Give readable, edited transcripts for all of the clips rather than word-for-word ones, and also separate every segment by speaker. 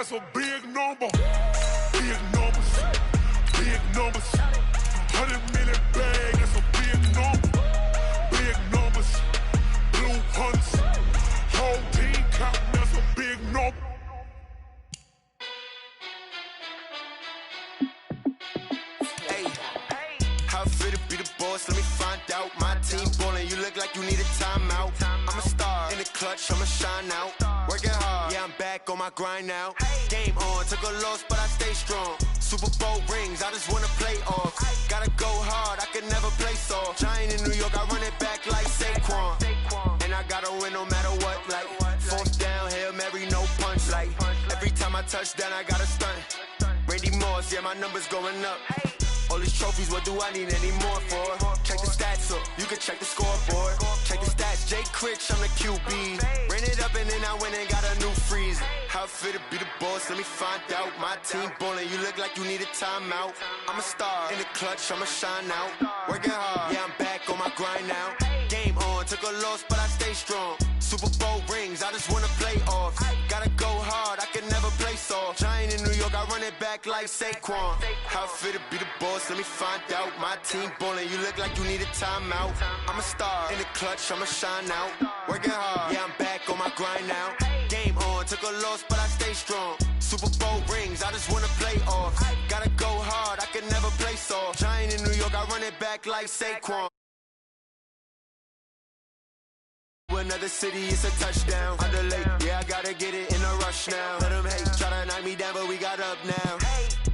Speaker 1: that's a big number. Big numbers, big numbers. 100 million bag, that's a big number. Big numbers, blue hunts. Whole team counting, that's a big number.
Speaker 2: Hey, how fit to be the boss? Let me find out. My team ballin', you look like you need a timeout. I'm a star in the clutch, I'ma shine out. Working hard, yeah, I'm back on my grind now. Game on, took a loss, but I stay strong. Super Bowl rings, I just wanna play off. Gotta go hard, I can never play soft. Giant in New York, I run it back like Saquon. And I gotta win no matter what, like fourth down, Hail Mary, no punch. Like every time I touch down, I gotta stunt. Randy Moss, yeah, my numbers going up. All these trophies, what do I need any more for? Check the stats up, you can check the scoreboard. Check the stats, Jay Critch, I'm the QB. Ran it up and then I went and got a new freeze. How fit to be the boss, let me find out. My team ballin', you look like you need a timeout. I'm a star in the clutch, I'ma shine out. Working hard, yeah, I'm back on my grind now. Game on, took a loss, but I stay strong. Super Bowl rings, I just wanna play off. Gotta go hard, I can never play soft. Giant in New York, I run it back like Saquon. How fit to be the boss, let me find out. My team ballin', you look like you need a timeout. I'm a star in the clutch, I'ma shine out. Working hard, yeah, I'm back on my grind now. Game on, took a loss, but I stay strong. Super Bowl rings, I just wanna play off. Gotta go hard, I can never play soft. Giant in New York, I run it back like Saquon. Another city, it's a touchdown. Underlay, yeah, I gotta get it in a rush now. Let them hate, try to knock me down, but we got up now.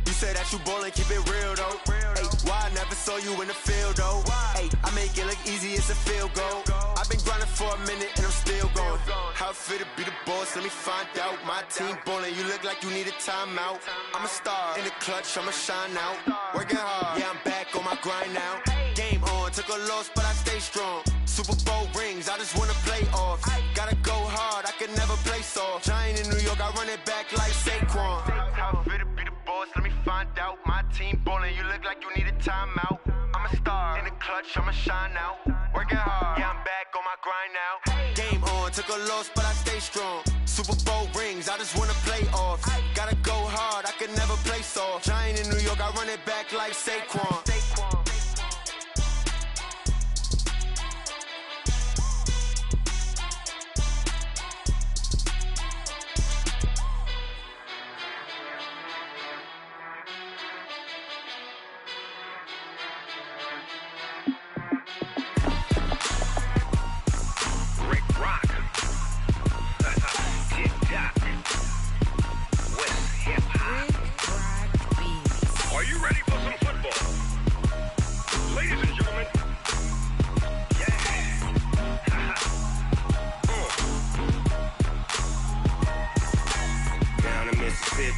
Speaker 2: You said that you ballin', keep it real though. Hey, why I never saw you in the field though? Hey, I make it look easy, it's a field goal. I've been grinding for a minute and I'm still going. How fit to be the boss, let me find out. My team ballin', you look like you need a timeout. I'm a star in the clutch, I'ma shine out. Working hard, yeah, I'm back on my grind now. Game on, took a loss, but I stay strong. Super Bowl rings, I just wanna play off. Gotta go hard, I can never play soft. Giant in New York, I run it back like Saquon. How fit to be the boss, let me find out. My team ballin', you look like you need a timeout. I'm a star in the clutch, I'ma shine out. Working hard, yeah, I'm back on my grind now. Game on, took a loss, but I stay strong. Super Bowl rings, I just wanna play off. Gotta go hard, I can never play soft. Giant in New York, I run it back like Saquon.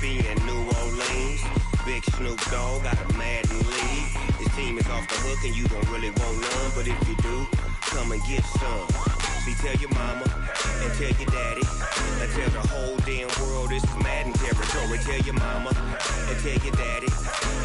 Speaker 3: In New Orleans, Big Snoop Dogg got a Madden league. His team is off the hook and you don't really want none, but if you do, come and get some. See, tell your mama and tell your daddy and tell the whole damn world this is Madden territory. Tell your mama and tell your daddy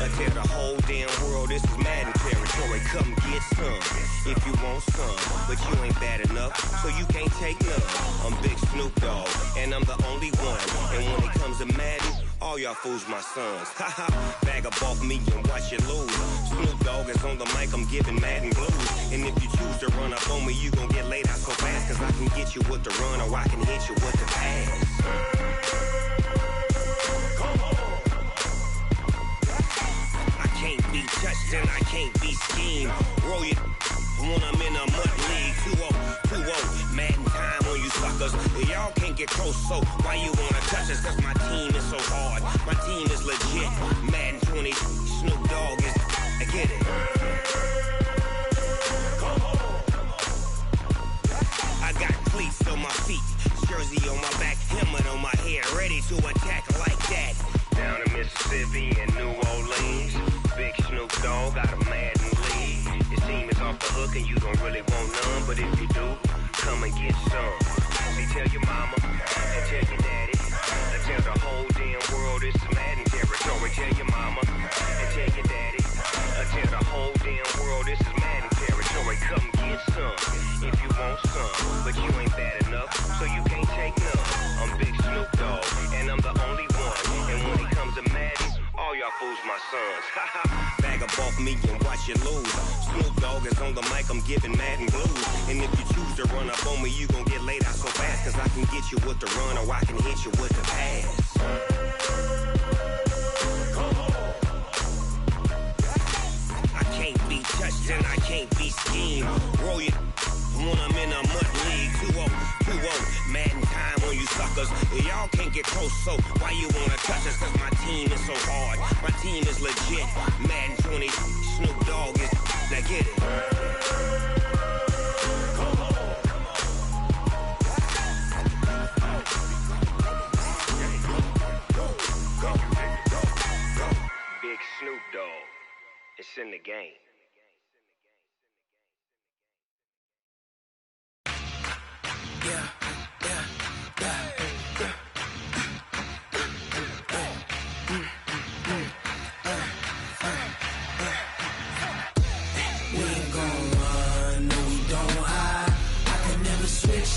Speaker 3: and tell the whole damn world this is Madden territory. Come get some if you want some, but you ain't bad enough, so you can't take none. I'm Big Snoop Dogg and I'm the only one, and when it comes to Madden, all y'all fools my sons. Haha, bag up off me and watch you lose. Snoop Dogg is on the mic, I'm giving Madden blues. And if you choose to run up on me, you gon' get laid out so fast, cause I can get you with the run or I can hit you with the pass. Come on. I can't be touched and I can't be schemed. Roll you when I'm in a mud league. 2-0, Madden time on you suckers. Y'all can't get close, so why you wanna touch us? Cause my team is so hard, my team is legit. Madden 20, Snoop Dogg is, I get it. Come on. I got cleats on my feet, jersey on my back, helmet on my head, ready to attack like that. Down in Mississippi and New Orleans, Big Snoop Dogg got a Madden league. His team is off the hook and you don't really want none, but if you do, come and get some. See, tell your mama and tell your daddy and tell the whole damn world this is Madden territory. Tell your mama and tell your daddy and tell the whole damn world this is Madden territory. and come get some. If you want some, but you ain't bad enough, so you can't take none. I'm Big Snoop Dogg, and I'm the only one. And when it comes to Madden, all y'all fools my sons. Bag up off me and watch you lose. Snoop Dogg is on the mic, I'm giving Madden blues. And if you choose to run up on me, you gon' get laid out so fast. Cause I can get you with the run or I can hit you with the pass. I can't be touched and I can't be schemed. Roll you when I'm in a mud league. 2-0, 2-0, Madden time on you suckers. Y'all can't get close, so why you wanna touch us? Cause my team is so hard, my team is legit. Madden 20, Snoop Dogg is, now get it. Big Snoop Dogg, it's in the game.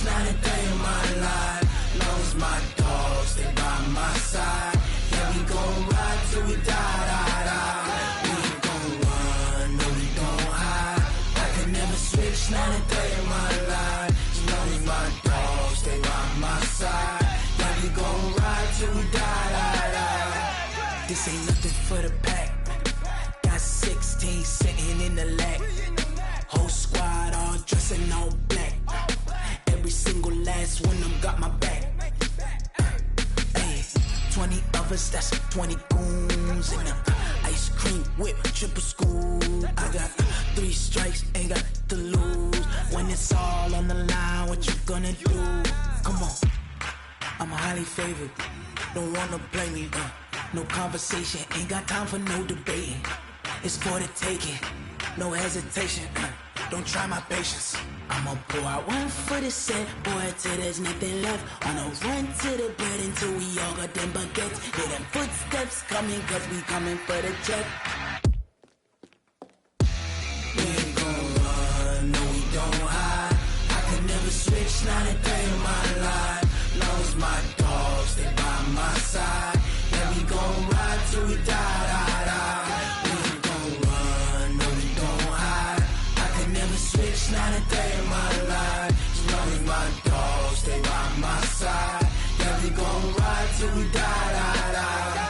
Speaker 4: Not a day in my life, long as my dogs stay by my side. Yeah, we gon' ride till we die, die, die. We ain't gon' run, no we don't hide. I can never switch, not a day in my life, as long as my dogs stay by my side. Yeah, we gon' ride till we die, die, die. This ain't nothing for the pack. Got 16 sitting in the lap. Whole squad all dressing all black. Every single last one of them got my back. Hey, 20 of us, that's 20 goons. And ice cream whip, triple scoop. I got 3 strikes, ain't got to lose. When it's all on the line, what you gonna do? Come on, I'm highly favored. Don't wanna blame me, no conversation, ain't got time for no debating. It's for the taking, no hesitation. Don't try my patience. I'ma pour out one for the set, boy, till there's nothing left. On a run to the bread until we all got them baguettes. Hear them footsteps coming, cause we coming for the check. We ain't gon' run, no we don't hide. I can never switch, not a day in my life. Long as my dogs stay by my side. Yeah, we gon' ride till we die, die, die. We ain't gon' run, no we don't hide. I can never switch, not a day in my life. As long as my dogs stay by my side. Yeah, we gon' ride till we die, die, die.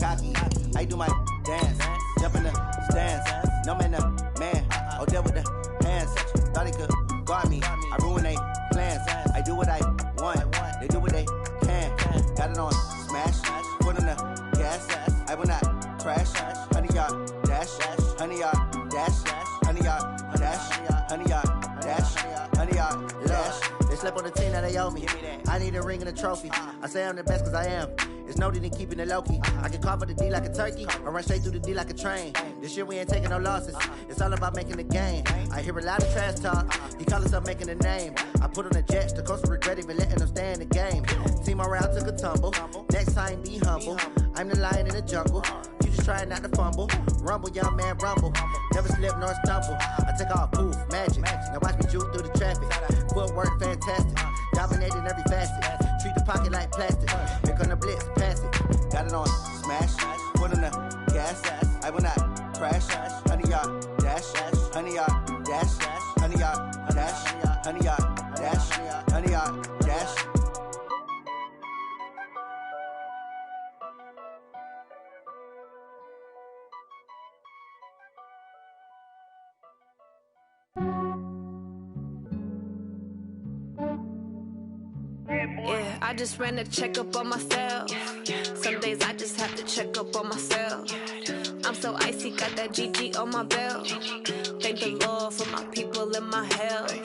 Speaker 5: cocky. I do my dance, jump in the stands. No man, the man. Oh, there with the hands. Thought he could guard me. I ruin they plans. I do what I want. They do what they can. Got it on smash. Put on the gas. I will not crash. 100-yard dash. 100-yard dash. 100-yard dash. 100-yard dash. 100-yard dash. They slept on the team that they owe me. I need a ring and a trophy. I say I'm the best cause I am. It's noted in keeping it low-key. I can carve for the D like a turkey, or run straight through the D like a train. This year we ain't taking no losses. It's all about making the game. I hear a lot of trash talk. He call himself making a name. I put on the Jets. The coach will regret even letting them stay in the game. Team morale took a tumble. Next time, be humble. I'm the lion in the jungle. You just trying not to fumble. Rumble, young man, rumble. Never slip nor stumble. I take off, poof, magic. Now watch me juke through the traffic. Footwork, fantastic. Dominating every facet. Treat the pocket like plastic. Here come the blitz, pass it. Got it on smash. Put on the gas. I will not crash. 100-yard dash. 100-yard dash. 100-yard dash. 100-yard dash. 100-yard dash.
Speaker 6: Yeah, I just ran a checkup on myself. Some days I just have to check up on myself. I'm so icy, got that GG on my belt. Thank the Lord for my people and my health.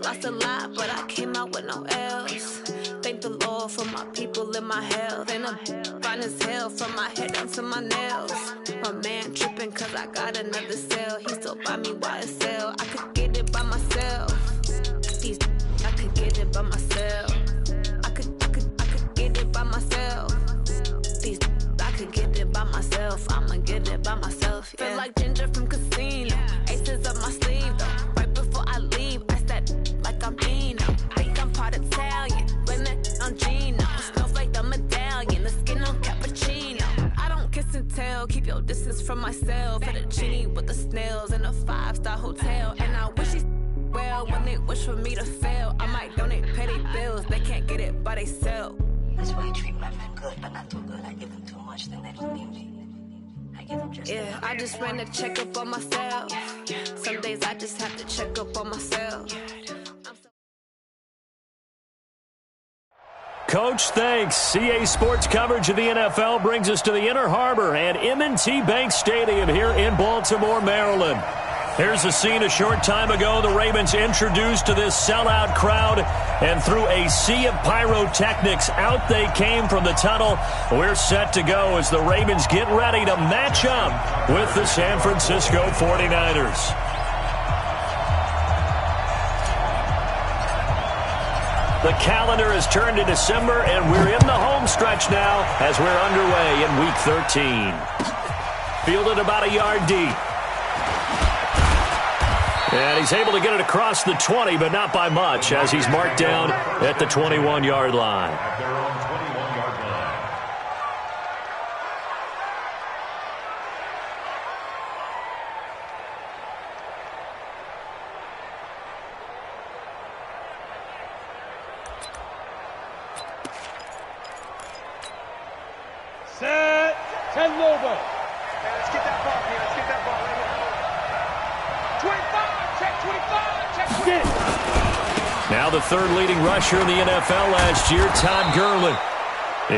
Speaker 6: Lost a lot, but I came out with no L's. Thank the Lord for my people and my health. And I'm fine as hell from my head down to my nails. My man tripping cause I got another cell. He still buy me YSL. I could get it by myself. These I could get it by myself. I could get it by myself. These I could get it by myself. I'ma get it by myself. Yeah. Feel like Ginger from Casino. Aces up my sleeve though. Right before I leave, I step like I'm Dino. Think I'm part Italian. Blame it on Gino. Snowflake the medallion. The skin on cappuccino. I don't kiss and tell. Keep your distance from myself. At a genie with the snails in a 5-star hotel. And I wish he's well when they wish for me to fail. I might donate petty bills. They can't get it by they sell.
Speaker 7: That's why I treat my men good, but not too good. I give them too much, then they don't need me. I give them just
Speaker 6: yeah, I just ran a checkup on myself. Some days I just have to check up on myself.
Speaker 8: Coach, thanks. CA Sports coverage of the NFL brings us to the Inner Harbor and M&T Bank Stadium here in Baltimore, Maryland. Here's a scene a short time ago. The Ravens introduced to this sellout crowd, and through a sea of pyrotechnics, out they came from the tunnel. We're set to go as the Ravens get ready to match up with the San Francisco 49ers. The calendar has turned to December, and we're in the home stretch now as we're underway in Week 13. Fielded about a yard deep. And he's able to get it across the 20, but not by much, as he's marked down at the 21-yard line.
Speaker 9: Set. 10 Lobo. Let's get that ball here. Let's get that ball right here. 25. Check 25. Check 25.
Speaker 8: Now the third leading rusher in the NFL last year, Todd Gurley.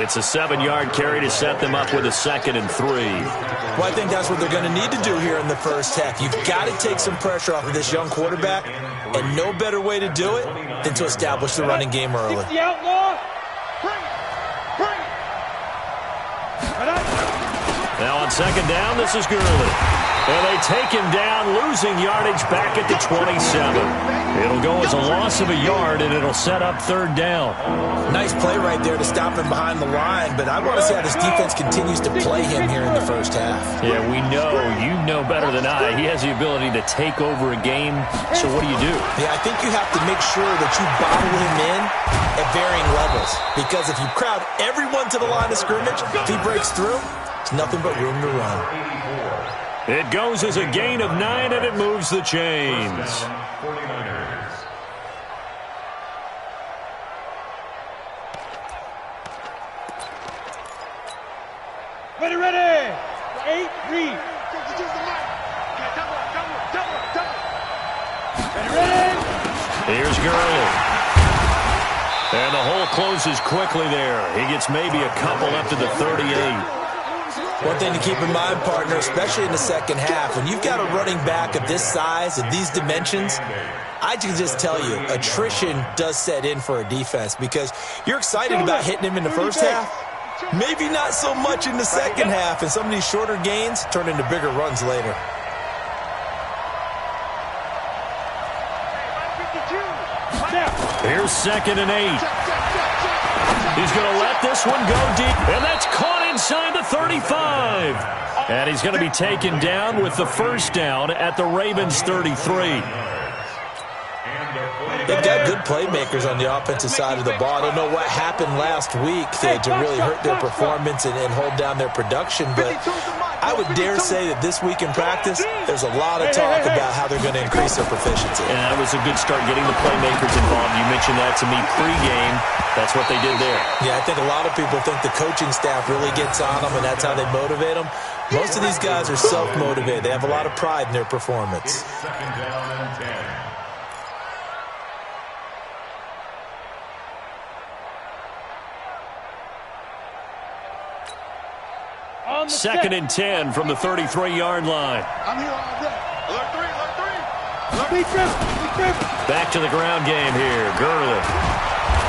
Speaker 8: It's a 7-yard carry to set them up with a 2nd and 3.
Speaker 10: Well, I think that's what they're going to need to do here in the first half. You've got to take some pressure off of this young quarterback, and no better way to do it than to establish the running game early.
Speaker 9: The outlaw. Bring it. Bring it.
Speaker 8: Now on 2nd down, this is Gurley. And they take him down, losing yardage back at the 27. It'll go as a loss of a yard, and it'll set up 3rd down.
Speaker 10: Nice play right there to stop him behind the line, but I want to see how this defense continues to play him here in the first half.
Speaker 8: Yeah, we know. You know better than I. He has the ability to take over a game, so what do?
Speaker 10: Yeah, I think you have to make sure that you bottle him in at varying levels, because if you crowd everyone to the line of scrimmage, if he breaks through, it's nothing but room to run.
Speaker 8: It goes as a gain of 9, and it moves the chains.
Speaker 9: Ready, ready. 8, read. Ready, ready.
Speaker 8: Here's Gurley. And the hole closes quickly there. He gets maybe a couple up to the 38.
Speaker 10: One thing to keep in mind, partner, especially in the second half, when you've got a running back of this size and these dimensions, I can just tell you, attrition does set in for a defense because you're excited about hitting him in the first half. Maybe not so much in the second half, and some of these shorter gains turn into bigger runs later.
Speaker 8: Here's 2nd and 8. He's going to let this one go deep, and that's caught inside the 35. And he's going to be taken down with the first down at the Ravens' 33.
Speaker 10: They've got good playmakers on the offensive side of the ball. I don't know what happened last week to really hurt their performance and hold down their production, but I would dare say that this week in practice, there's a lot of talk about how they're going to increase their proficiency.
Speaker 8: And that was a good start, getting the playmakers involved. You mentioned that to me pregame. That's what they did there.
Speaker 10: Yeah, I think a lot of people think the coaching staff really gets on them, and that's how they motivate them. Most of these guys are self-motivated. They have a lot of pride in their performance.
Speaker 1: Second down and 10.
Speaker 8: Second and 10 from the 33-yard line.
Speaker 9: I'm here all day. Alert 3.
Speaker 8: Back to the ground game here. Gurley.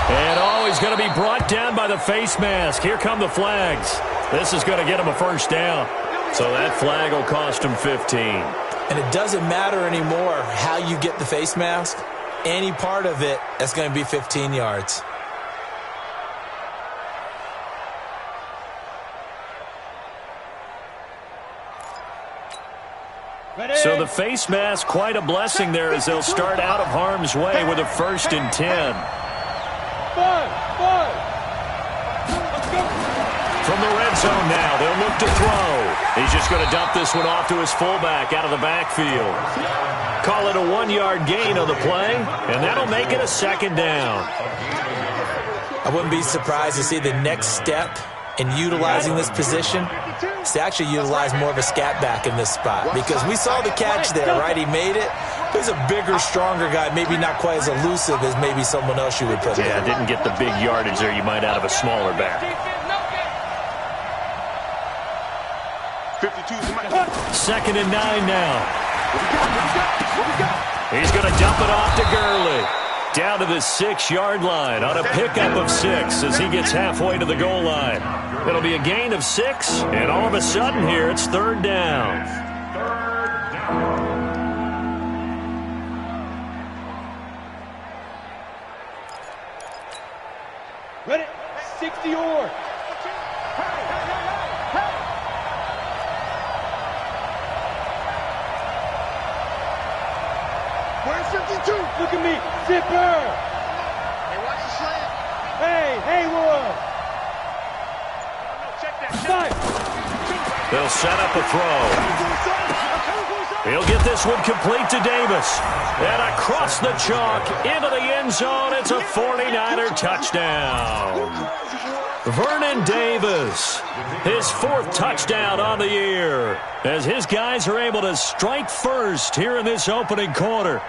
Speaker 8: And he's going to be brought down by the face mask. Here come the flags. This is going to get him a first down. So that flag will cost him 15.
Speaker 10: And it doesn't matter anymore how you get the face mask. Any part of it, that's going to be 15 yards.
Speaker 8: So the face mask, quite a blessing there as they'll start out of harm's way with a 1st and 10. From the red zone now, they'll look to throw. He's just going to dump this one off to his fullback out of the backfield. Call it a 1-yard gain on the play, and that'll make it a 2nd down.
Speaker 10: I wouldn't be surprised to see the next step in utilizing this position is to actually utilize more of a scat back in this spot, because we saw the catch there, right? He made it. There's a bigger, stronger guy, maybe not quite as elusive as maybe someone else you would put in.
Speaker 8: Yeah, didn't get the big yardage there you might out of a smaller back. 2nd and 9 now. He's going to dump it off to Gurley. Down to the 6-yard line on a pickup of 6 as he gets halfway to the goal line. It'll be a gain of 6, and all of a sudden here it's 3rd down.
Speaker 9: Ready? 60 or. Where's 52? Look at me. Zipper. Hey, watch the slant. Hey, Haywood. Check that. Stop.
Speaker 8: They'll set up a throw. He'll get this one complete to Davis. And across the chalk into the end zone. It's a 49er touchdown. Vernon Davis, his 4th touchdown on the year, as his guys are able to strike first here in this opening quarter.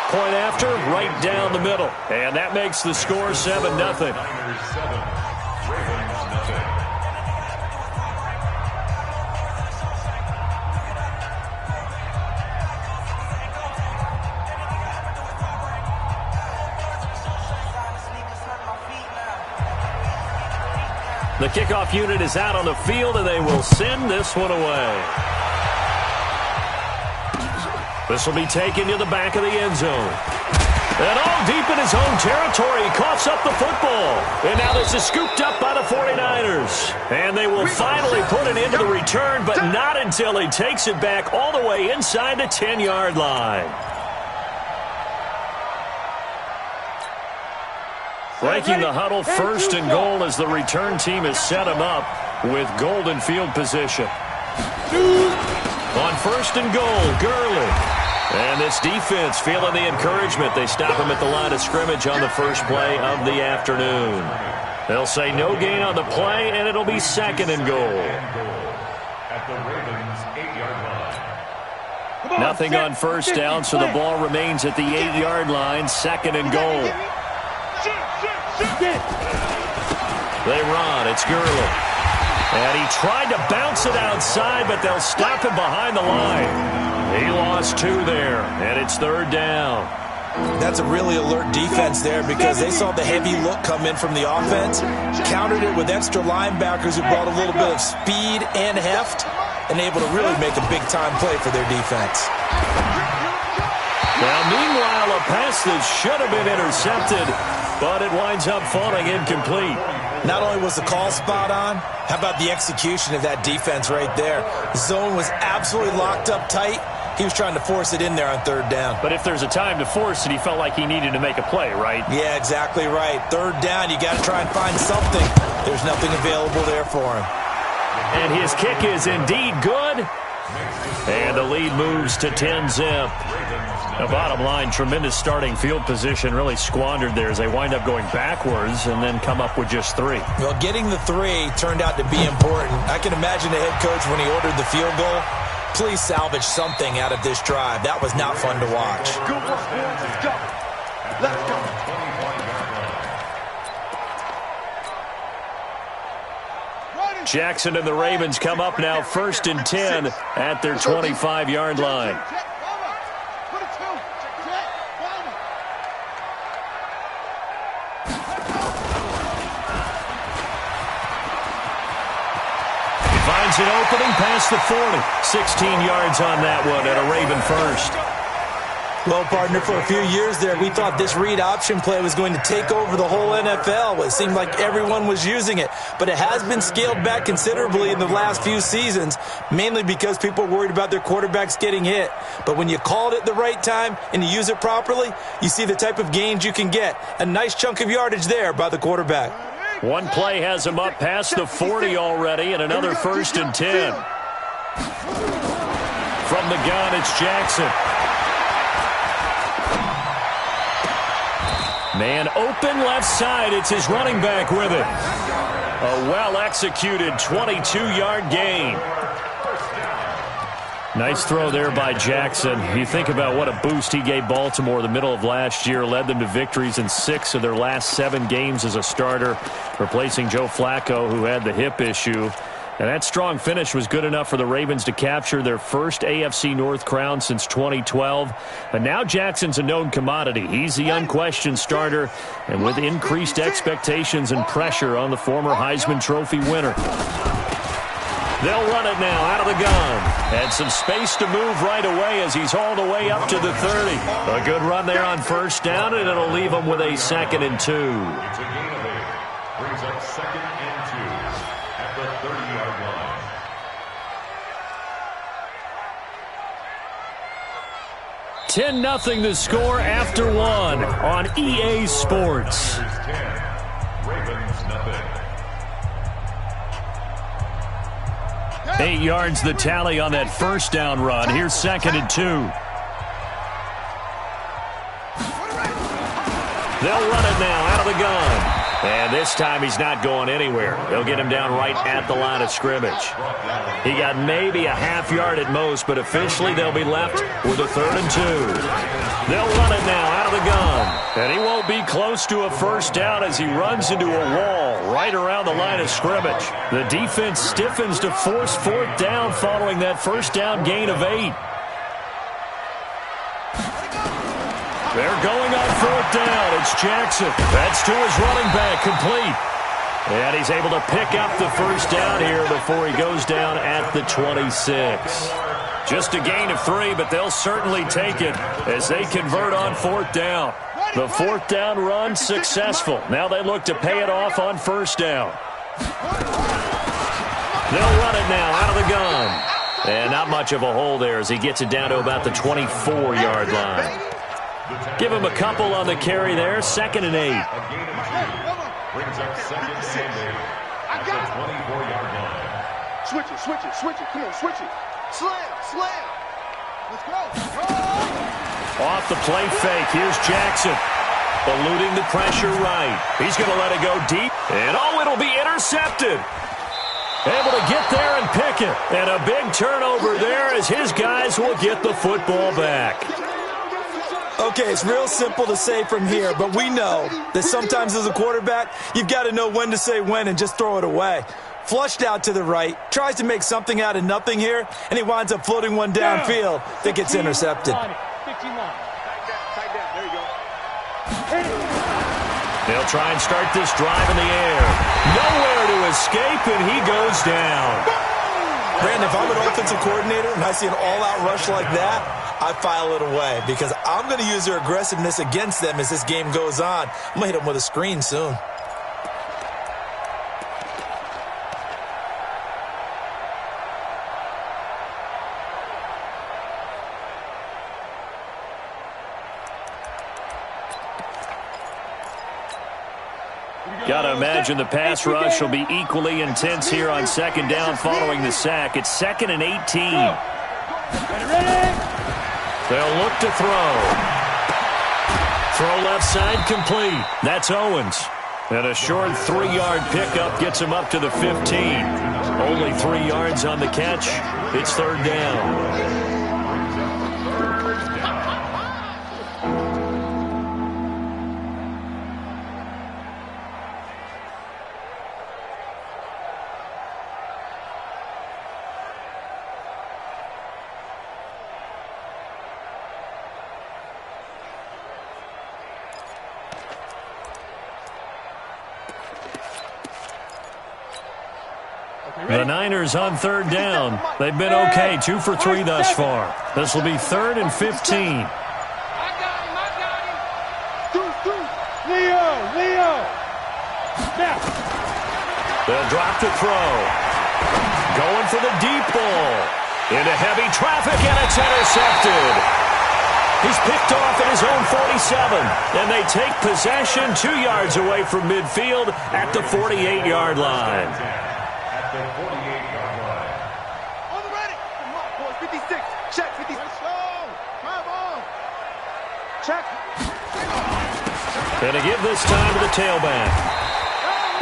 Speaker 8: Point after, right down the middle. And that makes the score 7-0. The kickoff unit is out on the field, and they will send this one away. This will be taken to the back of the end zone. And all deep in his own territory, he coughs up the football. And now this is scooped up by the 49ers. And they will finally put an end to the return, but not until he takes it back all the way inside the 10-yard line. Breaking the huddle, 1st and goal as the return team has set him up with golden field position. On 1st and goal, Gurley. And this defense feeling the encouragement. They stop him at the line of scrimmage on the first play of the afternoon. They'll say no gain on the play, and it'll be 2nd and goal.
Speaker 1: At the Ravens' 8-yard line.
Speaker 8: Nothing on first down, so the ball remains at the 8-yard line, 2nd and goal. They run. It's Gurley. And he tried to bounce it outside, but they'll stop him behind the line. He lost 2 there, and it's 3rd down.
Speaker 10: That's a really alert defense there because they saw the heavy look come in from the offense, countered it with extra linebackers who brought a little bit of speed and heft, and able to really make a big-time play for their defense.
Speaker 8: Now, meanwhile, a pass that should have been intercepted, but it winds up falling incomplete.
Speaker 10: Not only was the call spot on, how about the execution of that defense right there? The zone was absolutely locked up tight. He was trying to force it in there on 3rd down.
Speaker 8: But if there's a time to force it, he felt like he needed to make a play, right?
Speaker 10: Yeah, exactly right. 3rd down, you got to try and find something. There's nothing available there for him.
Speaker 8: And his kick is indeed good. And the lead moves to 10-zip. The bottom line, tremendous starting field position, really squandered there as they wind up going backwards and then come up with just 3.
Speaker 10: Well, getting the 3 turned out to be important. I can imagine the head coach when he ordered the field goal. Please salvage something out of this drive. That was not fun to watch.
Speaker 9: Good work, boys. Let's go. Let's go.
Speaker 8: Jackson and the Ravens come up now 1st and 10 at their 25-yard line. Finds an opening past the 40. 16 yards on that one at a Raven first.
Speaker 10: Well, partner, for a few years there, we thought this read option play was going to take over the whole NFL. It seemed like everyone was using it, but it has been scaled back considerably in the last few seasons, mainly because people are worried about their quarterbacks getting hit. But when you call it at the right time and you use it properly, you see the type of gains you can get. A nice chunk of yardage there by the quarterback.
Speaker 8: One play has him up past the 40 already, and another 1st and 10. From the gun, it's Jackson. Man open left side. It's his running back with it. A well-executed 22-yard gain. Nice throw there by Jackson. You think about what a boost he gave Baltimore the middle of last year. Led them to victories in 6 of their last 7 games as a starter, replacing Joe Flacco, who had the hip issue. And that strong finish was good enough for the Ravens to capture their first AFC North crown since 2012. And now Jackson's a known commodity. He's the unquestioned starter, and with increased expectations and pressure on the former Heisman Trophy winner. They'll run it now out of the gun. And some space to move right away as he's hauled away up to the 30. A good run there on first down, and it'll leave him with a 2nd and 2.
Speaker 1: It's a gain of 8. Brings up 2nd and 2 at the 30-yard line.
Speaker 8: 10-0 the score after 1 on EA Sports.
Speaker 1: Ravens nothing.
Speaker 8: 8 yards the tally on that first down run. Here's 2nd and 2. They'll run it now out of the gun. And this time he's not going anywhere. They'll get him down right at the line of scrimmage. He got maybe a half yard at most, but officially they'll be left with a 3rd and 2. They'll run it now out of the gun. And he won't be close to a first down as he runs into a wall right around the line of scrimmage. The defense stiffens to force 4th down following that first down gain of 8. They're going on 4th down. It's Jackson. That's to his running back, complete. And he's able to pick up the first down here before he goes down at the 26. Just a gain of 3, but they'll certainly take it as they convert on 4th down. The 4th down run successful. Now they look to pay it off on first down. They'll run it now out of the gun. And not much of a hole there as he gets it down to about the 24-yard line. Give him a couple on the carry there. 2nd and 8.
Speaker 1: Brings up 2nd and 8 at the 24-yard line.
Speaker 9: Switch it. Come on, switch it. Slam.
Speaker 8: Off the play fake, here's Jackson. Eluding the pressure right. He's going to let it go deep. And it'll be intercepted. Able to get there and pick it. And a big turnover there as his guys will get the football back.
Speaker 10: Okay, it's real simple to say from here, but we know that sometimes as a quarterback, you've got to know when to say when and just throw it away. Flushed out to the right, tries to make something out of nothing here, and he winds up floating one downfield that gets intercepted.
Speaker 9: 15 line. Tight down. There you go.
Speaker 8: They'll try and start this drive in the air. Nowhere to escape, and he goes down.
Speaker 10: Brandon, if I'm an offensive coordinator and I see an all-out rush like that, I file it away because I'm going to use their aggressiveness against them as this game goes on. I'm going to hit them with a screen soon.
Speaker 8: Got to imagine the pass rush will be equally intense here on second down following the sack. It's 2nd and 18. They'll look to throw. Throw left side complete. That's Owens. And a short 3-yard pickup gets him up to the 15. Only 3 yards on the catch. It's 3rd down. The Niners on 3rd down. They've been okay, 2 for 3 thus far. This will be 3rd and 15.
Speaker 9: I got him. Leo. Snap.
Speaker 8: They'll drop the throw. Going for the deep ball. Into heavy traffic, and it's intercepted. He's picked off at his own 47, and they take possession 2 yards away from midfield at the 48-yard line.
Speaker 9: On the ready. Come on, boys. 56. Check. 56. Come on. Check.
Speaker 8: And to give this time to the tailback.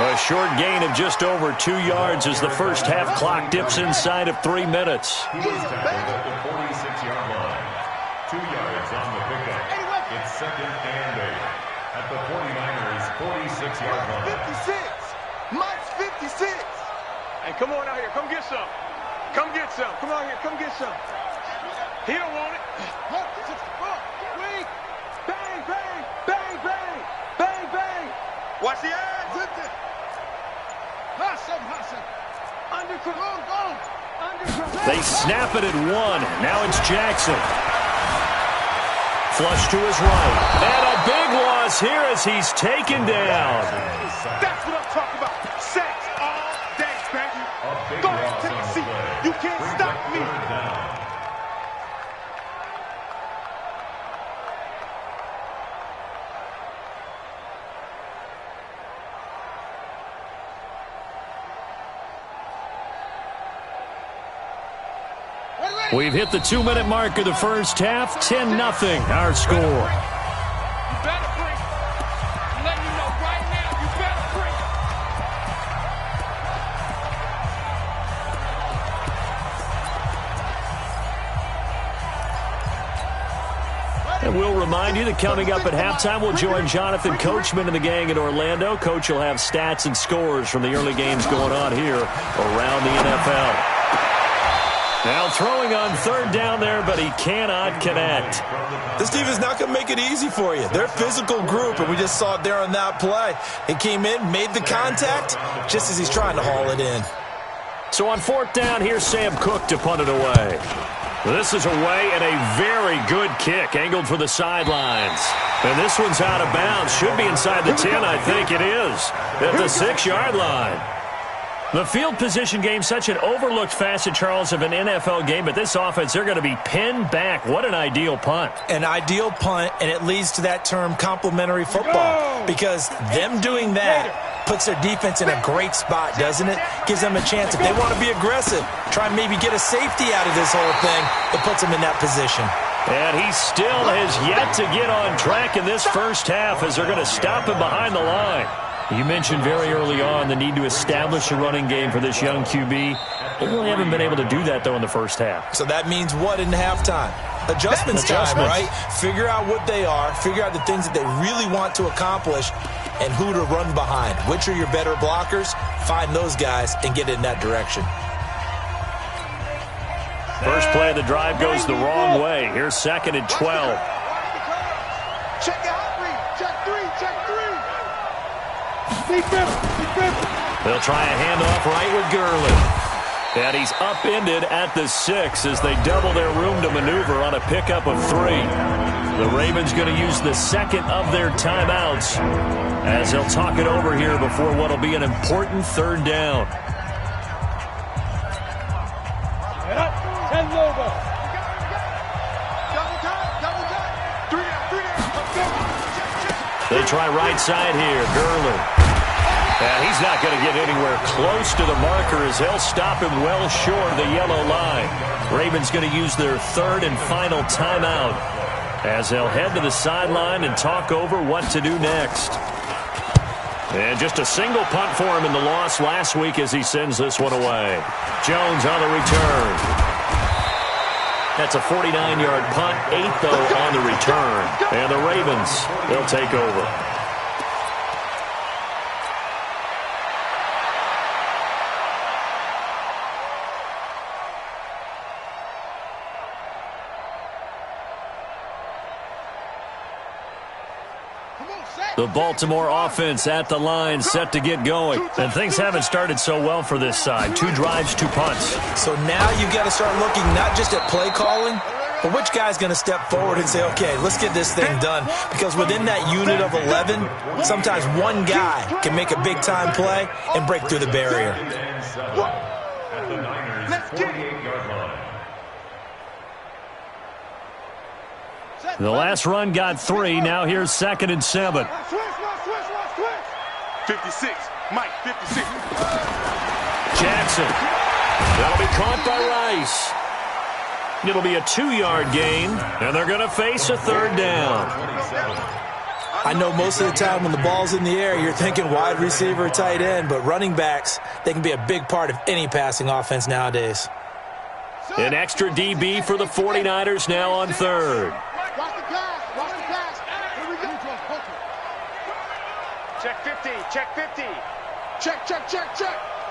Speaker 8: A short gain of just over 2 yards as the first half clock dips inside of 3 minutes.
Speaker 1: He was tackled at the 46-yard line. 2 yards on the pickup. It's 2nd and 8 at the 49ers' 46-yard line.
Speaker 9: 56. Mike's 56. Hey, come on out here. Come get some. Come get some. Come on here. Come get some. He don't want it. Wait. Bang, bang, bang, bang, bang, bang. Watch the eyes. Whipped it. Hassan. Under control.
Speaker 8: They snap it at 1. Now it's Jackson. Flush to his right. And a big loss here as he's taken down.
Speaker 9: That's what I'm talking about. Sacks all day, baby. Go ahead, take a seat. You can't stop me.
Speaker 8: We've hit the 2-minute mark of the first half. 10-0 our score.
Speaker 9: You better bring. I'm letting you know right now, you better bring.
Speaker 8: And we'll remind you that coming up at halftime, we'll join Jonathan Coachman and the gang in Orlando. Coach will have stats and scores from the early games going on here around the NFL. Now throwing on 3rd down there, but he cannot connect.
Speaker 10: This defense is not going to make it easy for you. They're a physical group, and we just saw it there on that play. He came in, made the contact, just as he's trying to haul it in.
Speaker 8: So on 4th down, here's Sam Cook to punt it away. This is away and a very good kick, angled for the sidelines. And this one's out of bounds. Should be inside the 10, I think it is, at the 6-yard line. The field position game, such an overlooked facet, Charles, of an NFL game, but this offense, they're going to be pinned back. What an ideal punt.
Speaker 10: An ideal punt, and it leads to that term complementary football, because them doing that puts their defense in a great spot, doesn't it? Gives them a chance if they want to be aggressive, try and maybe get a safety out of this whole thing. It puts them in that position.
Speaker 8: And he still has yet to get on track in this first half as they're going to stop him behind the line. You mentioned very early on the need to establish a running game for this young QB. They really haven't been able to do that, though, in the first half.
Speaker 10: So that means what in halftime? Adjustments time, right? Figure out what they are, figure out the things that they really want to accomplish, and who to run behind. Which are your better blockers? Find those guys and get in that direction.
Speaker 8: First play of the drive goes the wrong way. Here's 2nd and 12.
Speaker 9: Check out three. Check three. Check three. Defense.
Speaker 8: They'll try a handoff right with Gurley. And he's upended at the 6 as they double their room to maneuver on a pickup of 3. The Ravens going to use the second of their timeouts as they'll talk it over here before what will be an important 3rd down.
Speaker 9: Get up. 10 over. Double time. 3 down.
Speaker 8: They try right side here. Gurley. And he's not going to get anywhere close to the marker as they'll stop him well short of the yellow line. Ravens going to use their 3rd and final timeout as they'll head to the sideline and talk over what to do next. And just a single punt for him in the loss last week as he sends this one away. Jones on the return. That's a 49-yard punt, 8 though on the return. And the Ravens, they'll take over. The Baltimore offense at the line, set to get going. And things haven't started so well for this side. 2 drives, 2 punts.
Speaker 10: So now you've got to start looking not just at play calling, but which guy's going to step forward and say, okay, let's get this thing done. Because within that unit of 11, sometimes one guy can make a big-time play and break through the barrier.
Speaker 8: The last run got 3. Now here's 2nd and 7.
Speaker 9: 56. Mike, 56.
Speaker 8: Jackson. That'll be caught by Rice. It'll be a 2-yard gain, and they're going to face a 3rd down.
Speaker 10: I know most of the time when the ball's in the air, you're thinking wide receiver, tight end, but running backs, they can be a big part of any passing offense nowadays.
Speaker 8: An extra DB for the 49ers now on 3rd.
Speaker 9: Watch the pass. Watch the pass. Here we go. Check 50. Check 50. Check.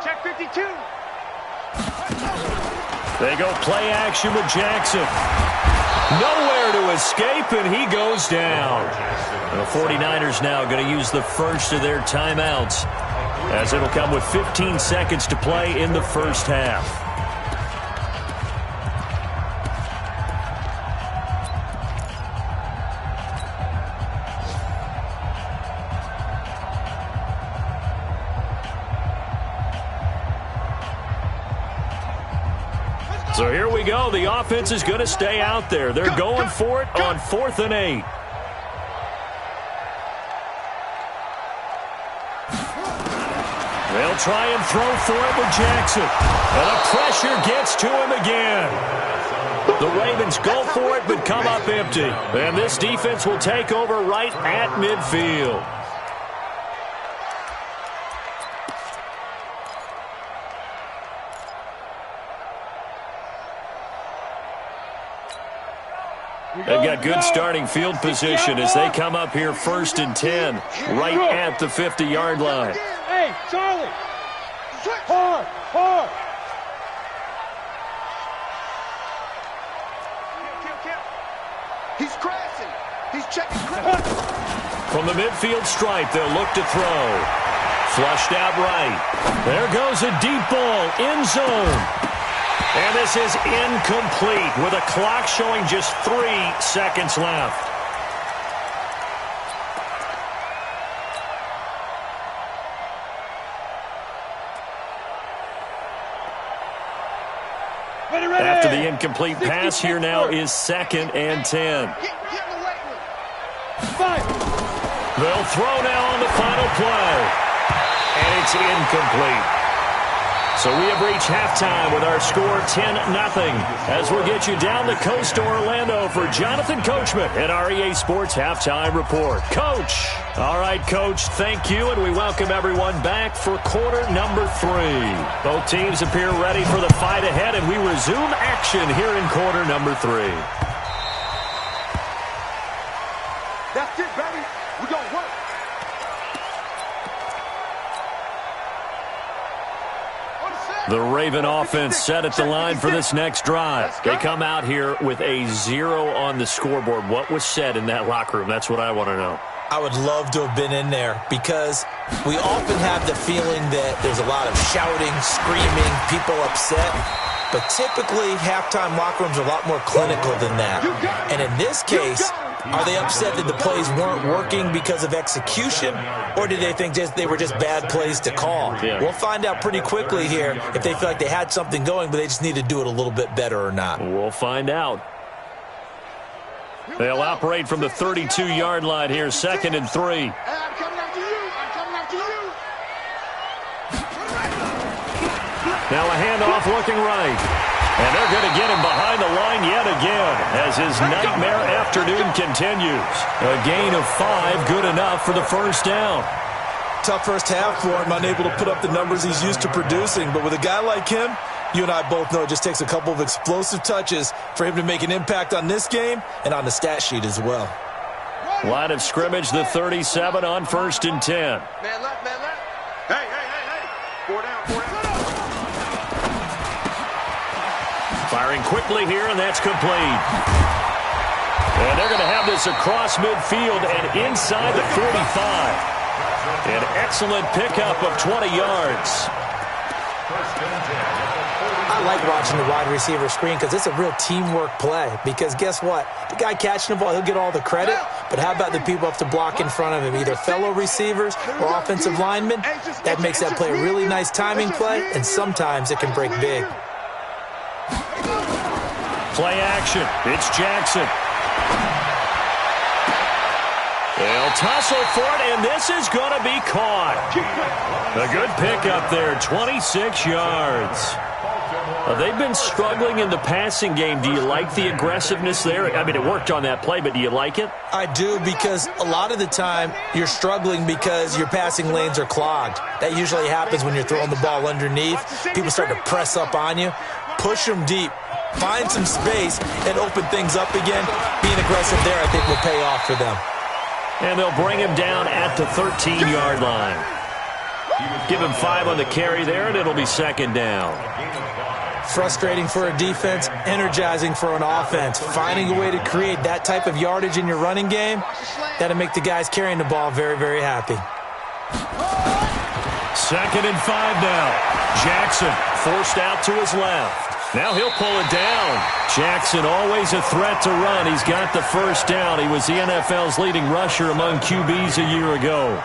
Speaker 9: Check 52.
Speaker 8: They go play action with Jackson. Nowhere to escape, and he goes down. The 49ers now going to use the first of their timeouts as it'll come with 15 seconds to play in the first half. So here we go. The offense is going to stay out there. They're going for it on 4th and 8. They'll try and throw for it with Jackson. And the pressure gets to him again. The Ravens go for it but come up empty. And this defense will take over right at midfield. They've got good starting field position as they come up here 1st and 10, right at the 50-yard line.
Speaker 9: Hey, Charlie! Hard! He's crashing! He's checking crashing!
Speaker 8: From the midfield stripe, they'll look to throw. Flushed out right. There goes a deep ball, end zone. And this is incomplete with a clock showing just 3 seconds left. After the incomplete pass, here now is 2nd and 10. They'll throw now on the final play. And it's incomplete. So we have reached halftime with our score 10-0 as we'll get you down the coast to Orlando for Jonathan Coachman at our EA Sports Halftime Report. Coach. All right, Coach, thank you, and we welcome everyone back for quarter number 3. Both teams appear ready for the fight ahead, and we resume action here in quarter number 3.
Speaker 9: That's it, baby. We're going to work.
Speaker 8: The Raven offense set at the line for this next drive. They come out here with a 0 on the scoreboard. What was said in that locker room? That's what I want to know.
Speaker 10: I would love to have been in there because we often have the feeling that there's a lot of shouting, screaming, people upset. But typically, halftime locker rooms are a lot more clinical than that. And in this case, are they upset that the plays weren't working because of execution, or did they think they were just bad plays to call?
Speaker 8: Yeah.
Speaker 10: We'll find out pretty quickly here if they feel like they had something going, but they just need to do it a little bit better or not.
Speaker 8: We'll find out. They'll operate from the 32-yard line here, 2nd and 3.
Speaker 9: Hey, I'm coming after you. I'm coming after you.
Speaker 8: Now a handoff looking right. And they're going to get him behind the line yet again as his nightmare afternoon continues. A gain of 5, good enough for the first down.
Speaker 10: Tough first half for him, unable to put up the numbers he's used to producing. But with a guy like him, you and I both know it just takes a couple of explosive touches for him to make an impact on this game and on the stat sheet as well.
Speaker 8: Line of scrimmage, the 37 on 1st and 10.
Speaker 9: Man left, man left. Hey. 4 down.
Speaker 8: Firing quickly here, and that's complete. And they're going to have this across midfield and inside the 45. An excellent pickup of 20 yards.
Speaker 10: I like watching the wide receiver screen because it's a real teamwork play. Because guess what? The guy catching the ball, he'll get all the credit. But how about the people have to block in front of him, either fellow receivers or offensive linemen? That makes that play a really nice timing play, and sometimes it can break big.
Speaker 8: Play action. It's Jackson. They'll tussle for it, and this is going to be caught. A good pickup there, 26 yards. They've been struggling in the passing game. Do you like the aggressiveness there? I mean, it worked on that play, but do you like it?
Speaker 10: I do, because a lot of the time you're struggling because your passing lanes are clogged. That usually happens when you're throwing the ball underneath. People start to press up on you. Push them deep. Find some space and open things up again. Being aggressive there, I think, will pay off for them.
Speaker 8: And they'll bring him down at the 13-yard line. Give him 5 on the carry there, and it'll be 2nd down.
Speaker 10: Frustrating for a defense, energizing for an offense. Finding a way to create that type of yardage in your running game, that'll make the guys carrying the ball very, very happy.
Speaker 8: 2nd and 5 now. Jackson forced out to his left. Now he'll pull it down. Jackson always a threat to run. He's got the first down. He was the NFL's leading rusher among QBs a year ago.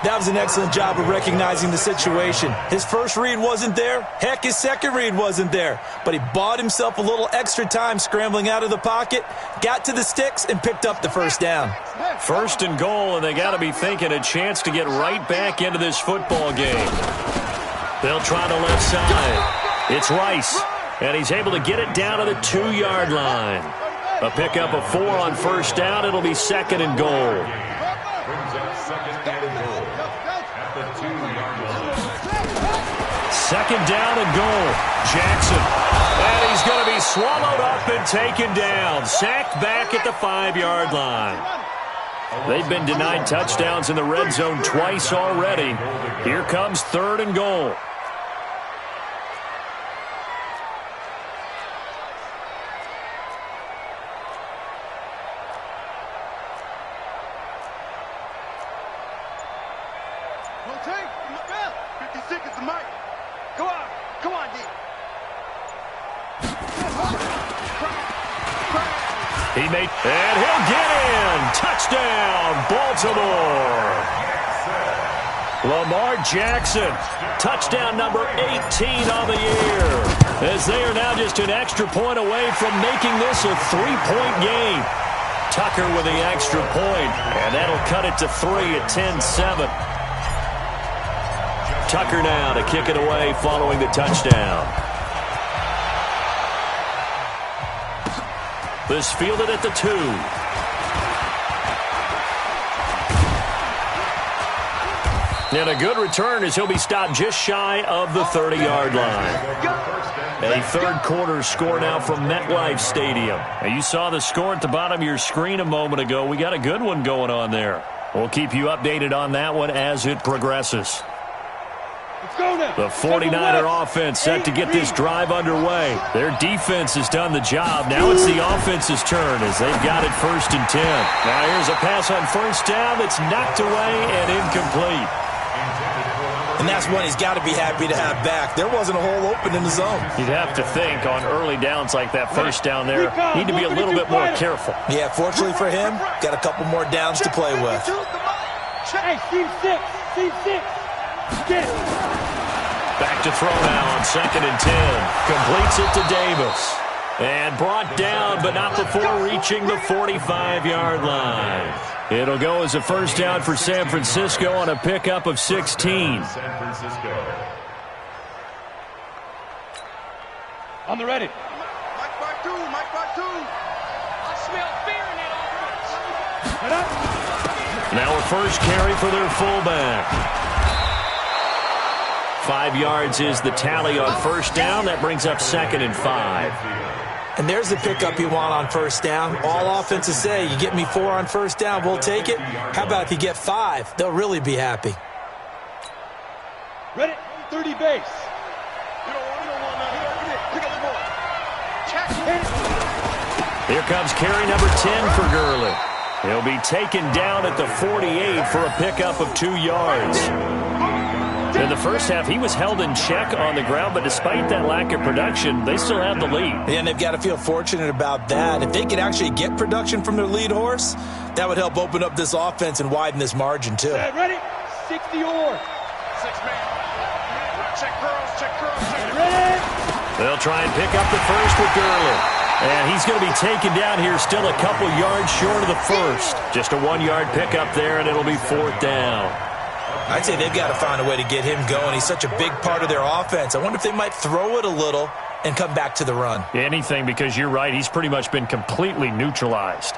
Speaker 10: That was an excellent job of recognizing the situation. His first read wasn't there. Heck, his second read wasn't there. But he bought himself a little extra time scrambling out of the pocket, got to the sticks, and picked up the first down.
Speaker 8: 1st and goal, and they got to be thinking a chance to get right back into this football game. They'll try the left side. It's Rice, and he's able to get it down to the 2-yard line. A pickup of 4 on 1st down. It'll be 2nd and goal. 2nd down and goal. Jackson. And he's going to be swallowed up and taken down. Sacked back at the 5-yard line. They've been denied touchdowns in the red zone twice already. Here comes 3rd and goal. And he'll get in. Touchdown, Baltimore. Lamar Jackson, touchdown number 18 on the year. As they are now just an extra point away from making this a 3-point game. Tucker with the extra point, and that'll cut it to 3 at 10-7. Tucker now to kick it away following the touchdown. This fielded at the 2. And a good return as he'll be stopped just shy of the 30-yard line. A third-quarter score now from MetLife Stadium. Now, you saw the score at the bottom of your screen a moment ago. We got a good one going on there. We'll keep you updated on that one as it progresses. The 49er offense set to get this drive underway. Their defense has done the job. Now it's the offense's turn as they've got it 1st and 10. Now here's a pass on 1st down that's knocked away and incomplete.
Speaker 10: And that's one he's got to be happy to have back. There wasn't a hole open in the zone.
Speaker 8: You'd have to think on early downs like that 1st down there, need to be a little bit more careful.
Speaker 10: Yeah, fortunately for him, got a couple more downs to play with.
Speaker 9: Hey, Steve 6. Get it.
Speaker 8: Back to throw now on 2nd and 10. Completes it to Davis. And brought down, but not before reaching the 45-yard line. It'll go as a 1st down for San Francisco on a pickup of 16.
Speaker 1: San Francisco.
Speaker 9: On the ready.
Speaker 1: Mike by 2.
Speaker 9: I smell fear in that offense.
Speaker 8: Now a first carry for their fullback. 5 yards is the tally on 1st down. That brings up 2nd and 5.
Speaker 10: And there's the pickup you want on 1st down. All offenses say, you get me 4 on 1st down, we'll take it. How about if you get 5? They'll really be happy.
Speaker 9: Ready, 30 base.
Speaker 8: Here comes carry number 10 for Gurley. He'll be taken down at the 48 for a pickup of 2 yards. In the first half, he was held in check on the ground, but despite that lack of production, they still have the lead.
Speaker 10: And they've got to feel fortunate about that. If they could actually get production from their lead horse, that would help open up this offense and widen this margin, too.
Speaker 9: Ready? 60 or. 6-man. Check curls. Ready?
Speaker 8: They'll try and pick up the first with Gurley. And he's going to be taken down here still a couple yards short of the first. Just a 1-yard pickup there, and it'll be 4th down.
Speaker 10: I'd say they've got to find a way to get him going. He's such a big part of their offense. I wonder if they might throw it a little and come back to the run.
Speaker 8: Anything, because you're right. He's pretty much been completely neutralized.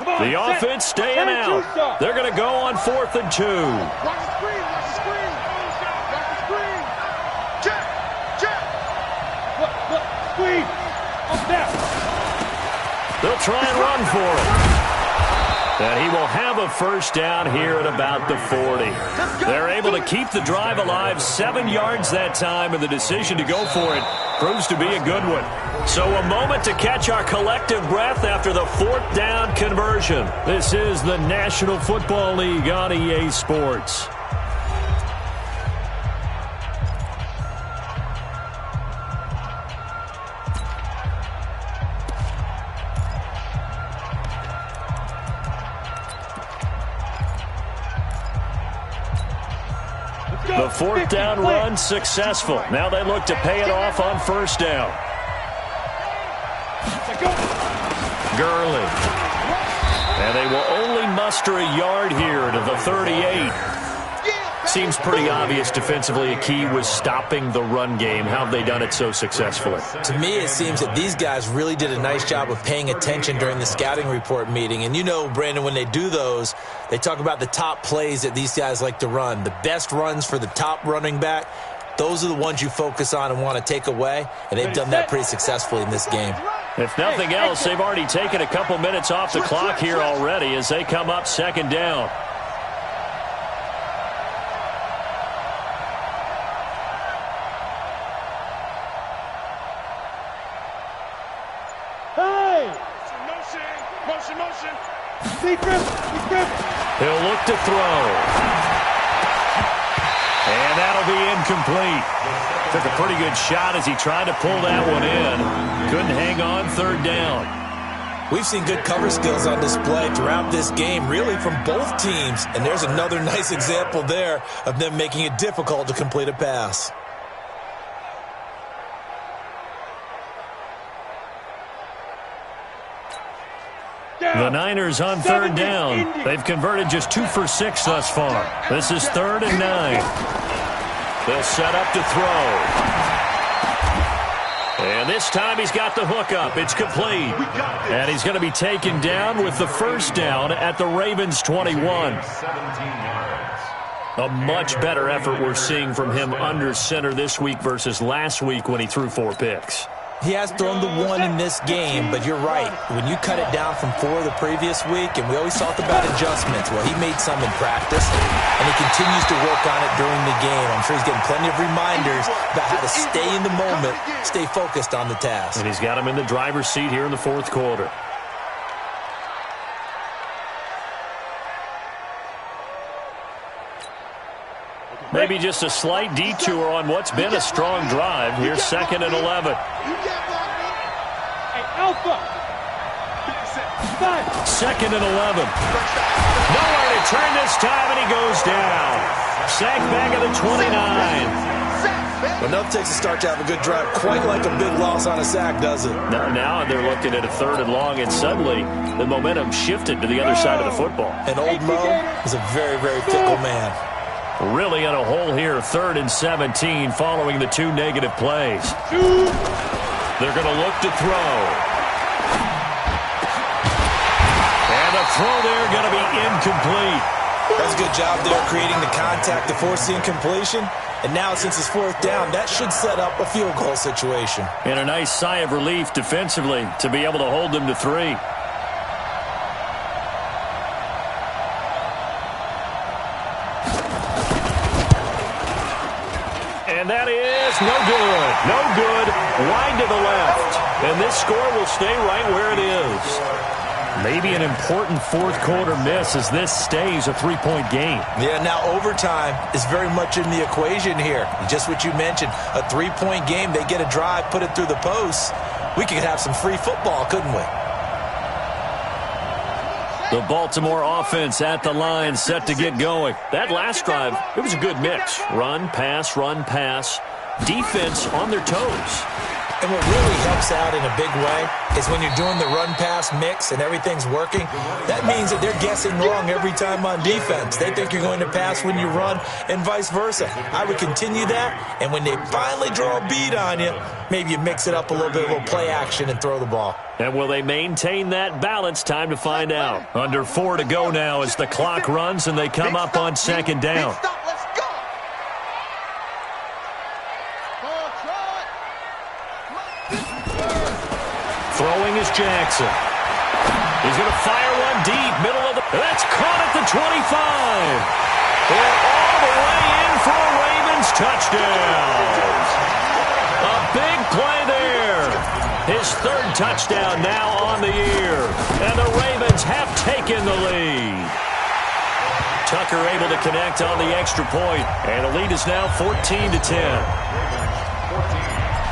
Speaker 8: The offense staying out. They're going to go on 4th and 2.
Speaker 1: Watch the screen. Watch the screen. Check.
Speaker 9: Look. Squeeze. Up there.
Speaker 8: They'll try and run for it. And he will have a 1st down here at about the 40. They're able to keep the drive alive, 7 yards that time, and the decision to go for it proves to be a good one. So a moment to catch our collective breath after the 4th down conversion. This is the National Football League on EA Sports. The 4th down run successful. Now they look to pay it off on 1st down. Gurley. And they will only muster a yard here to the 38. Seems pretty obvious defensively a key was stopping the run game. How have they done it so successfully?
Speaker 10: To me, it seems that these guys really did a nice job of paying attention during the scouting report meeting. And you know, Brandon, when they do those, they talk about the top plays that these guys like to run. The best runs for the top running back, those are the ones you focus on and want to take away. And they've done that pretty successfully in this game.
Speaker 8: If nothing else, they've already taken a couple minutes off the clock here already as they come up 2nd down. He'll look to throw. And that'll be incomplete. Took a pretty good shot as he tried to pull that one in. Couldn't hang on 3rd down.
Speaker 10: We've seen good cover skills on display throughout this game, really from both teams. And there's another nice example there of them making it difficult to complete a pass.
Speaker 8: The Niners on third down. They've converted just 2 for 6 thus far. This is 3rd and 9. They'll set up to throw. And this time he's got the hook up. It's complete. And he's going to be taken down with the first down at the Ravens 21. A much better effort we're seeing from him under center this week versus last week when he threw 4 picks.
Speaker 10: He has thrown the 1 in this game, but you're right. When you cut it down from 4 the previous week, and we always talk about adjustments, well, he made some in practice, and he continues to work on it during the game. I'm sure he's getting plenty of reminders about how to stay in the moment, stay focused on the task.
Speaker 8: And he's got him in the driver's seat here in the 4th quarter. Maybe just a slight detour on what's been a strong drive. Here's 2nd and 11. Second and 11. Nowhere to turn this time, and he goes down. Sacked back at the 29.
Speaker 10: Enough takes a start to have a good drive, quite like a big loss on a sack, does it?
Speaker 8: Now they're looking at a 3rd and long, and suddenly the momentum shifted to the other side of the football.
Speaker 10: And old Mo is a very, very fickle man.
Speaker 8: Really in a hole here, 3rd and 17 following the 2 negative plays. They're going to look to throw. And the throw there going to be incomplete.
Speaker 10: That's a good job there creating the contact to force the incompletion. And now since it's 4th down, that should set up a field goal situation.
Speaker 8: And a nice sigh of relief defensively to be able to hold them to 3. And that is no good. No good. Wide to the left. And this score will stay right where it is. Maybe an important 4th quarter miss as this stays a 3-point game.
Speaker 10: Yeah, now overtime is very much in the equation here. Just what you mentioned, a 3-point game. They get a drive, put it through the posts. We could have some free football, couldn't we?
Speaker 8: The Baltimore offense at the line set to get going. That last drive, it was a good mix. Run, pass, defense on their toes.
Speaker 10: And what really helps out in a big way is when you're doing the run-pass mix and everything's working, that means that they're guessing wrong every time on defense. They think you're going to pass when you run and vice versa. I would continue that, and when they finally draw a beat on you, maybe you mix it up a little bit, a little play action, and throw the ball.
Speaker 8: And will they maintain that balance? Time to find out. Under 4 to go now as the clock runs and they come up on 2nd down. Throwing is Jackson. He's going to fire one deep, middle of the... That's caught at the 25. And all the way in for a Ravens touchdown. A big play there. His 3rd touchdown now on the year. And the Ravens have taken the lead. Tucker able to connect on the extra point. And the lead is now 14-10.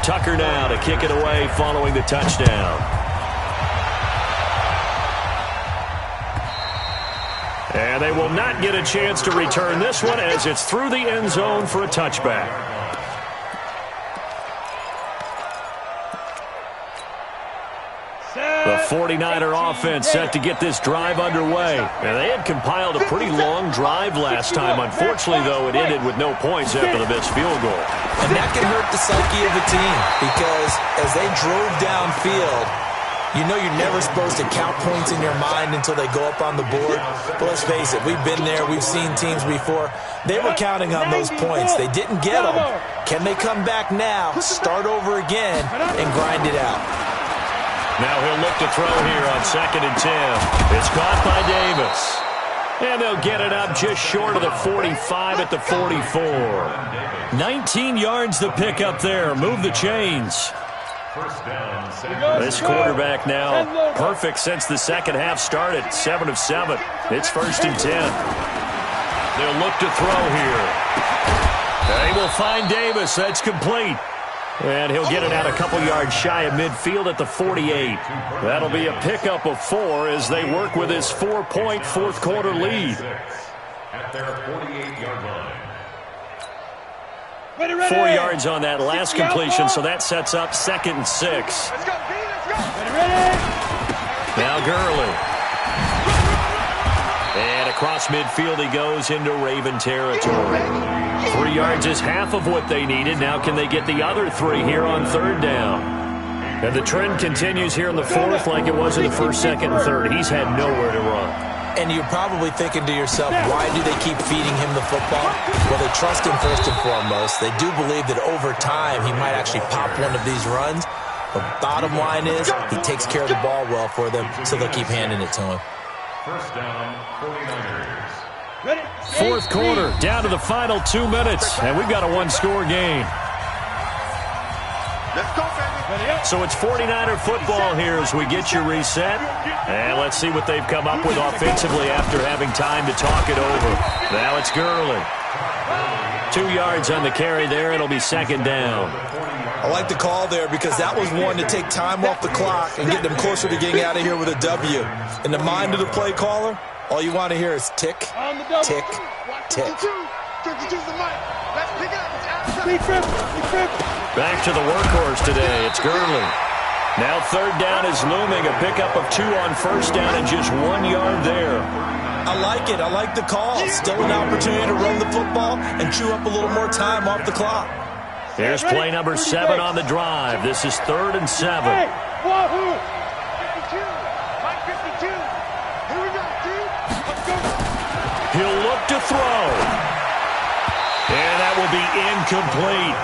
Speaker 8: Tucker now to kick it away following the touchdown. And they will not get a chance to return this one as it's through the end zone for a touchback. The 49er offense set to get this drive underway. And they had compiled a pretty long drive last time. Unfortunately, though, it ended with no points after the missed field goal.
Speaker 10: And that can hurt the psyche of the team because as they drove downfield, you know you're never supposed to count points in your mind until they go up on the board. But let's face it, we've been there. We've seen teams before. They were counting on those points. They didn't get them. Can they come back now, start over again, and grind it out?
Speaker 8: Now he'll look to throw here on 2nd and 10. It's caught by Davis. And they'll get it up just short of the 45 at the 44. 19 yards the pick up there. Move the chains. This quarterback now perfect since the second half started. 7 of 7. It's 1st and 10. They'll look to throw here. They will find Davis. That's complete. And he'll get it out a couple yards shy of midfield at the 48. That'll be a pickup of 4 as they work with his 4-point fourth-quarter lead.
Speaker 1: At their 48-yard line.
Speaker 8: 4 yards on that last completion, so that sets up 2nd and 6.
Speaker 9: Let's go, B, let's go. Ready.
Speaker 8: Now Gurley. And across midfield he goes into Raven territory. 3 yards is half of what they needed. Now can they get the other 3 here on 3rd down? And the trend continues here in the 4th like it was in the 1st, 2nd, and 3rd. He's had nowhere to run.
Speaker 10: And you're probably thinking to yourself, why do they keep feeding him the football? Well, they trust him first and foremost. They do believe that over time he might actually pop one of these runs. But bottom line is he takes care of the ball well for them, so they'll keep handing it to him.
Speaker 1: First down, 49ers.
Speaker 8: 4th quarter, down to the final 2 minutes, and we've got a one-score game.
Speaker 9: Let's go, baby.
Speaker 8: So it's 49er football here as we get you reset. And let's see what they've come up with offensively after having time to talk it over. Now it's Gurley. 2 yards on the carry there. It'll be 2nd down.
Speaker 10: I like the call there because that was one to take time off the clock and get them closer to getting out of here with a W. In the mind of the play caller, all you want to hear is tick, tick, tick.
Speaker 8: Back to the workhorse today. It's Gurley. Now 3rd down is looming. A pickup of 2 on 1st down and just 1 yard there.
Speaker 10: I like it. I like the call. Still an opportunity to run the football and chew up a little more time off the clock.
Speaker 8: Here's play number 7 on the drive. This is 3rd and 7.
Speaker 9: Hey, wahoo! 52. Mike 52. Here we go, dude. Let's go.
Speaker 8: He'll look to throw. And that will be incomplete.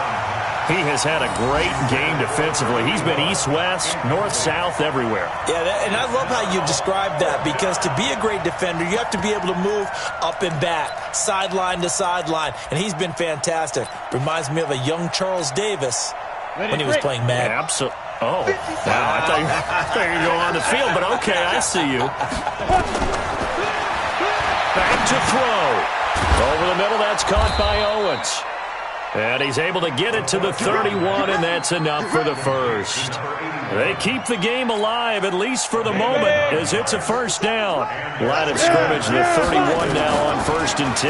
Speaker 8: He has had a great game defensively. He's been east-west, north-south, everywhere.
Speaker 10: Yeah, and I love how you describe that because to be a great defender, you have to be able to move up and back, sideline to sideline, and he's been fantastic. Reminds me of a young Charles Davis when he was playing Madden.
Speaker 8: Absolutely. Oh, wow. I thought you were going on the field, but okay, I see you. Back to throw. Over the middle, that's caught by Owens. And he's able to get it to the 31, and that's enough for the first. They keep the game alive, at least for the moment, as it's a 1st down. Line of scrimmage, the 31 now on 1st and 10.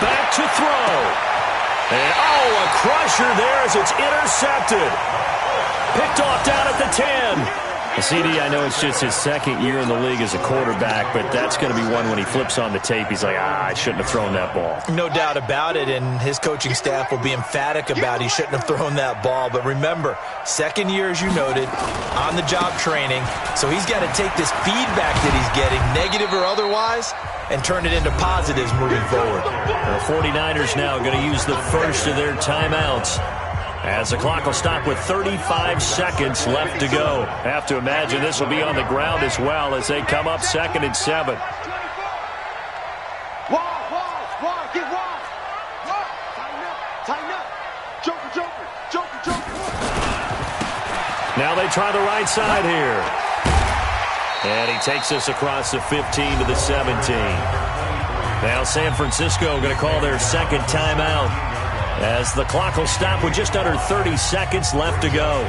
Speaker 8: Back to throw. And, a crusher there as it's intercepted. Picked off down at the 10. CD, I know it's just his 2nd year in the league as a quarterback, but that's going to be one when he flips on the tape. He's like, I shouldn't have thrown that ball.
Speaker 10: No doubt about it, and his coaching staff will be emphatic about he shouldn't have thrown that ball. But remember, 2nd year, as you noted, on-the-job training, so he's got to take this feedback that he's getting, negative or otherwise, and turn it into positives moving forward.
Speaker 8: The 49ers now going to use the first of their timeouts, as the clock will stop with 35 seconds left to go. Have to imagine this will be on the ground as well as they come up 2nd and 7.
Speaker 9: Wide, get wide. Tighten up. Joker.
Speaker 8: Now they try the right side here. And he takes this across the 15 to the 17. Now San Francisco going to call their 2nd timeout, as the clock will stop with just under 30 seconds left to go.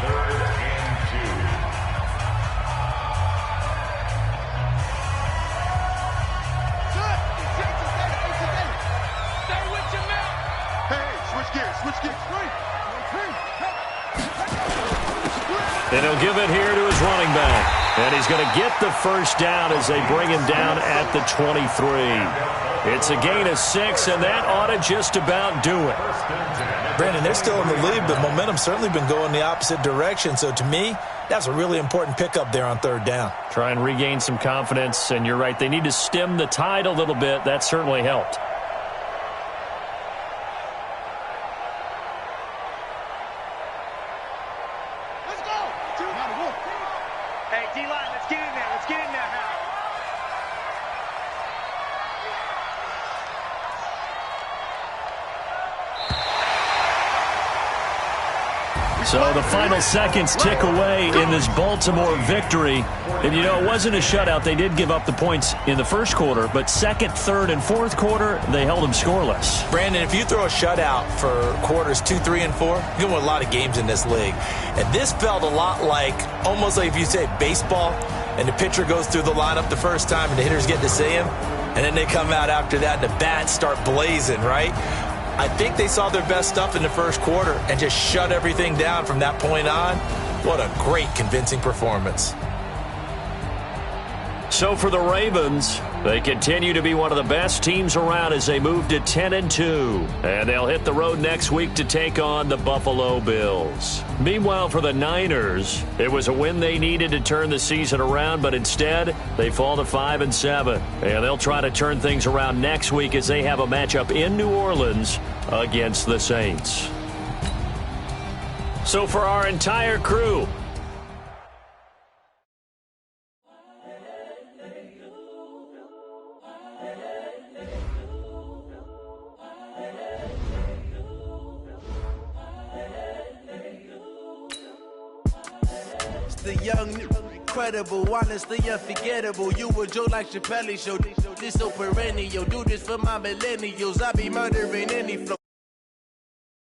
Speaker 8: And he'll give it here to his running back. And he's going to get the first down as they bring him down at the 23. It's a gain of 6, and that ought to just about do it.
Speaker 10: Brandon, they're still in the lead, but momentum's certainly been going the opposite direction. So to me, that's a really important pickup there on 3rd down.
Speaker 8: Try and regain some confidence, and you're right. They need to stem the tide a little bit. That certainly helped.
Speaker 9: Let's go. Hey, D-line, let's get in there.
Speaker 8: So the final seconds tick away in this Baltimore victory. And, you know, it wasn't a shutout. They did give up the points in the first quarter, but second, third, and fourth quarter, they held them scoreless.
Speaker 10: Brandon, if you throw a shutout for quarters 2, 3, and 4, you can win a lot of games in this league. And this felt a lot like, almost like if you say baseball, and the pitcher goes through the lineup the first time, and the hitters get to see him, and then they come out after that, and the bats start blazing, right? I think they saw their best stuff in the first quarter and just shut everything down from that point on. What a great, convincing performance.
Speaker 8: So for the Ravens, they continue to be one of the best teams around as they move to 10-2. And they'll hit the road next week to take on the Buffalo Bills. Meanwhile, for the Niners, it was a win they needed to turn the season around, but instead, they fall to 5-7. And they'll try to turn things around next week as they have a matchup in New Orleans against the Saints. So for our entire crew,
Speaker 11: the young, incredible, honestly unforgettable. You a Joe like Chappelle show. This so perennial. Do this for my millennials. I be murdering any flow.